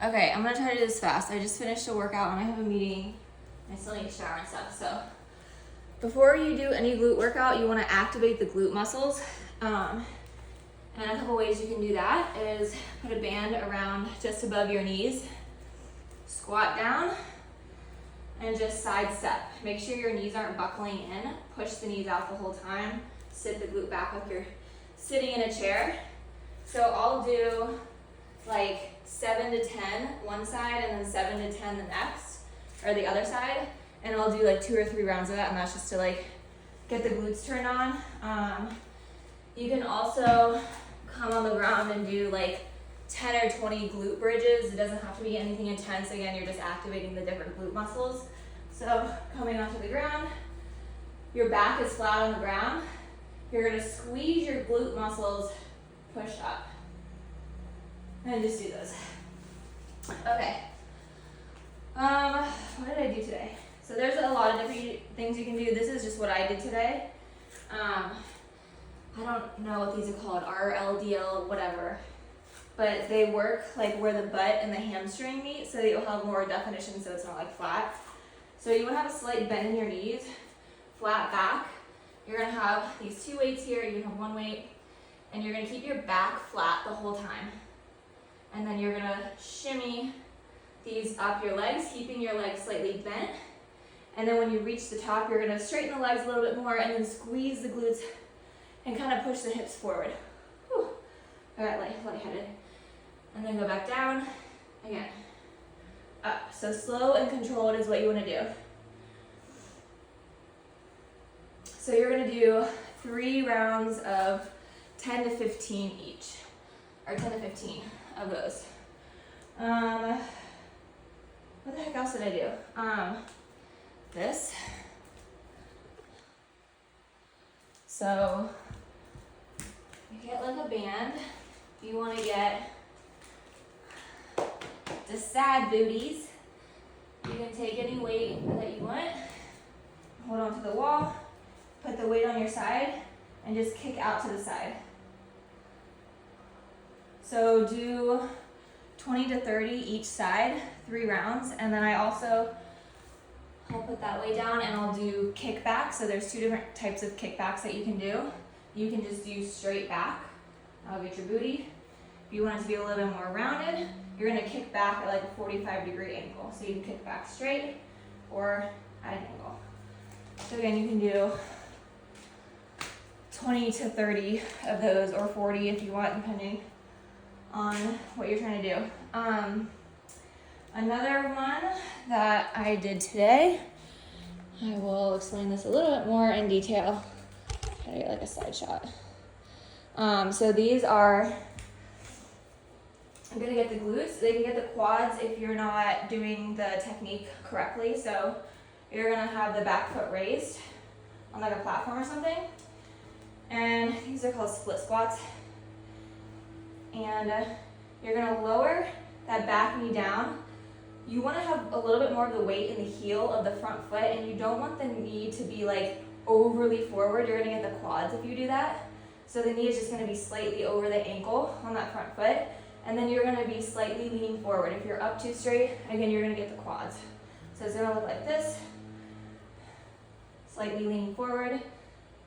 Okay, I'm gonna try to do this fast. I just finished a workout and I have a meeting. I still need to shower and stuff, so. Before you do any glute workout, you wanna activate the glute muscles. And a couple ways you can do that is put a band around just above your knees, squat down, and just side step. Make sure your knees aren't buckling in. Push the knees out the whole time. Sit the glute back like you're sitting in a chair. So I'll do like 7 to 10 one side and then 7 to 10 the next, or the other side. And I'll do like 2 or 3 rounds of that, and that's just to like get the glutes turned on. You can also come on the ground and do like 10 or 20 glute bridges. It doesn't have to be anything intense. Again, you're just activating the different glute muscles. So coming onto the ground, your back is flat on the ground. You're gonna squeeze your glute muscles, push up. And just do those. Okay. What did I do today? So there's a lot of different things you can do. This is just what I did today. I don't know what these are called, RLDL, whatever. But they work like where the butt and the hamstring meet, so that you'll have more definition so it's not like flat. So you want to have a slight bend in your knees, flat back. You're going to have these 2 weights here, you can have 1 weight, and you're going to keep your back flat the whole time. And then you're going to shimmy these up your legs, keeping your legs slightly bent. And then when you reach the top, you're going to straighten the legs a little bit more and then squeeze the glutes and kind of push the hips forward. Whew. All right, lightheaded. And then go back down, again, up. So slow and controlled is what you want to do. So you're going to do 3 rounds of 10 to 15 each, or 10 to 15 of those. What the heck else did I do? This. So you get like a band. You want to get the sad booties. You can take any weight that you want. Hold on to the wall. Put the weight on your side and just kick out to the side. So do 20 to 30 each side, 3 rounds. And then I'll put that weight down and I'll do kickback. So there's 2 different types of kickbacks that you can do. You can just do straight back. That'll get your booty. If you want it to be a little bit more rounded, you're gonna kick back at like a 45-degree angle. So you can kick back straight or at an angle. So again, you can do 20 to 30 of those, or 40 if you want, depending on what you're trying to do. Another one that I did today, I will explain this a little bit more in detail. Try to get like a side shot. So these are, I'm gonna get the glutes. They can get the quads if you're not doing the technique correctly. So you're gonna have the back foot raised on like a platform or something. And these are called split squats. And you're gonna lower that back knee down. You wanna have a little bit more of the weight in the heel of the front foot, and you don't want the knee to be like overly forward. You're gonna get the quads if you do that. So the knee is just gonna be slightly over the ankle on that front foot, and then you're gonna be slightly leaning forward. If you're up too straight, again, you're gonna get the quads. So it's gonna look like this, slightly leaning forward,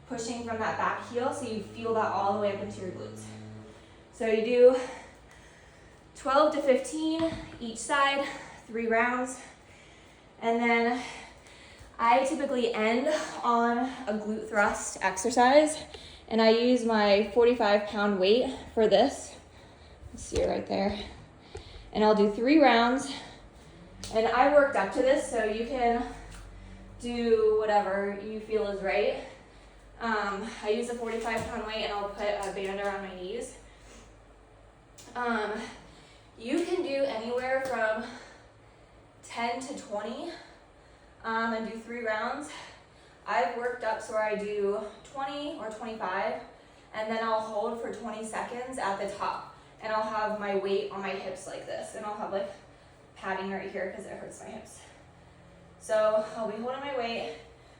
pushing from that back heel so you feel that all the way up into your glutes. So you do 12 to 15 each side, 3 rounds. And then I typically end on a glute thrust exercise, and I use my 45-pound weight for this. You see it right there. And I'll do 3 rounds. And I worked up to this, so you can do whatever you feel is right. I use a 45-pound weight, and I'll put a band around my knees. You can do anywhere from 10 to 20 and do 3 rounds. I've worked up so where I do 20 or 25, and then I'll hold for 20 seconds at the top, and I'll have my weight on my hips like this, and I'll have like padding right here because it hurts my hips. So I'll be holding my weight.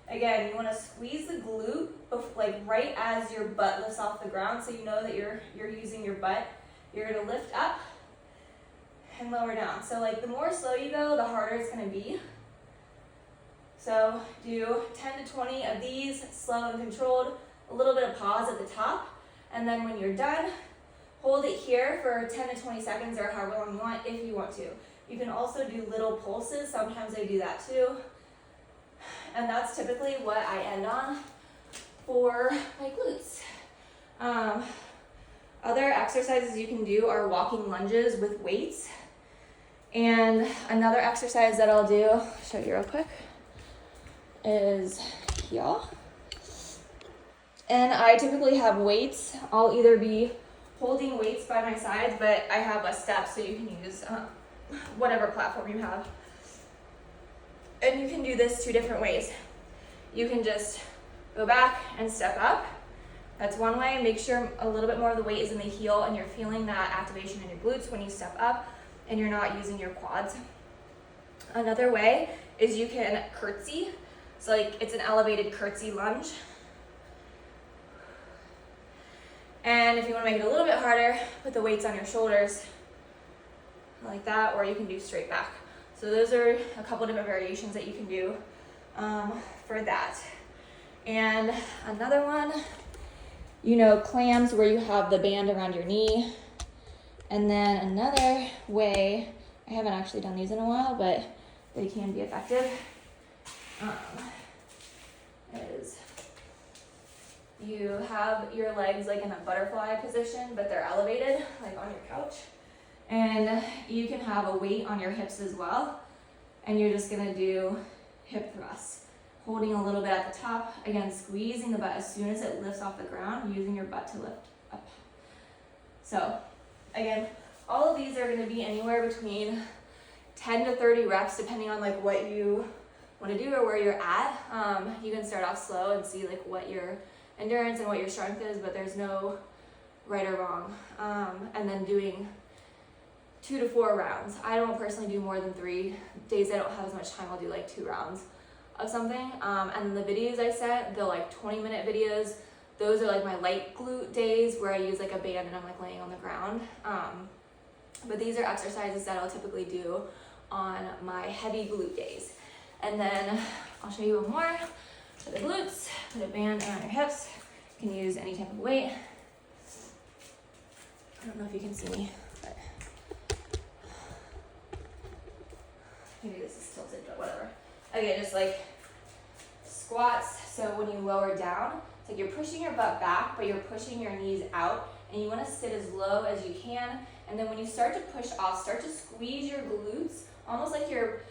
Again, you want to squeeze the glute like right as your butt lifts off the ground, so you know that you're using your butt. You're going to lift up, and lower down. So like the more slow you go, the harder it's gonna be. So do 10 to 20 of these, slow and controlled, a little bit of pause at the top, and then when you're done, hold it here for 10 to 20 seconds or however long you want if you want to. You can also do little pulses, sometimes I do that too. And that's typically what I end on for my glutes. Other exercises you can do are walking lunges with weights. And another exercise that I'll do, show you real quick, is here. And I typically have weights. I'll either be holding weights by my sides, but I have a step so you can use whatever platform you have. And you can do this 2 different ways. You can just go back and step up. That's one way. Make sure a little bit more of the weight is in the heel and you're feeling that activation in your glutes when you step up and you're not using your quads. Another way is you can curtsy. So like it's an elevated curtsy lunge. And if you want to make it a little bit harder, put the weights on your shoulders like that, or you can do straight back. So those are a couple different variations that you can do for that. And another one, you know, clams where you have the band around your knee. And then another way, I haven't actually done these in a while, but they can be effective, is you have your legs like in a butterfly position, but they're elevated, like on your couch. And you can have a weight on your hips as well. And you're just gonna do hip thrusts. Holding a little bit at the top, again, squeezing the butt as soon as it lifts off the ground, using your butt to lift up. So again, all of these are gonna be anywhere between 10 to 30 reps, depending on like what you wanna do or where you're at. You can start off slow and see like what your endurance and what your strength is, but there's no right or wrong. And then doing 2 to 4 rounds. I don't personally do more than 3. Days I don't have as much time, I'll do like 2 rounds of something. And then the videos I set, they're like 20-minute videos. Those are like my light glute days where I use like a band and I'm like laying on the ground. But these are exercises that I'll typically do on my heavy glute days. And then I'll show you one more for the glutes. Put a band around your hips. You can use any type of weight. I don't know if you can see me, but maybe this is tilted, but whatever. Okay, just like squats. So when you lower down, it's like you're pushing your butt back, but you're pushing your knees out, and you want to sit as low as you can. And then when you start to push off, start to squeeze your glutes, almost like you're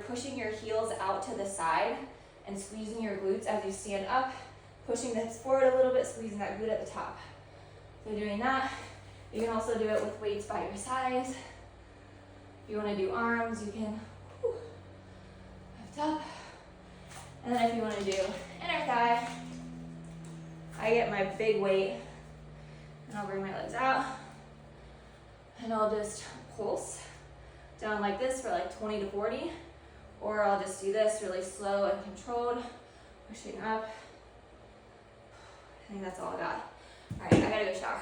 pushing your heels out to the side and squeezing your glutes as you stand up, pushing the hips forward a little bit, squeezing that glute at the top. So doing that. You can also do it with weights by your sides. If you want to do arms, you can lift up. And then if you want to do inner thigh, I get my big weight and I'll bring my legs out and I'll just pulse down like this for like 20 to 40, or I'll just do this really slow and controlled, pushing up. I think that's all I got. All right, I gotta go shower.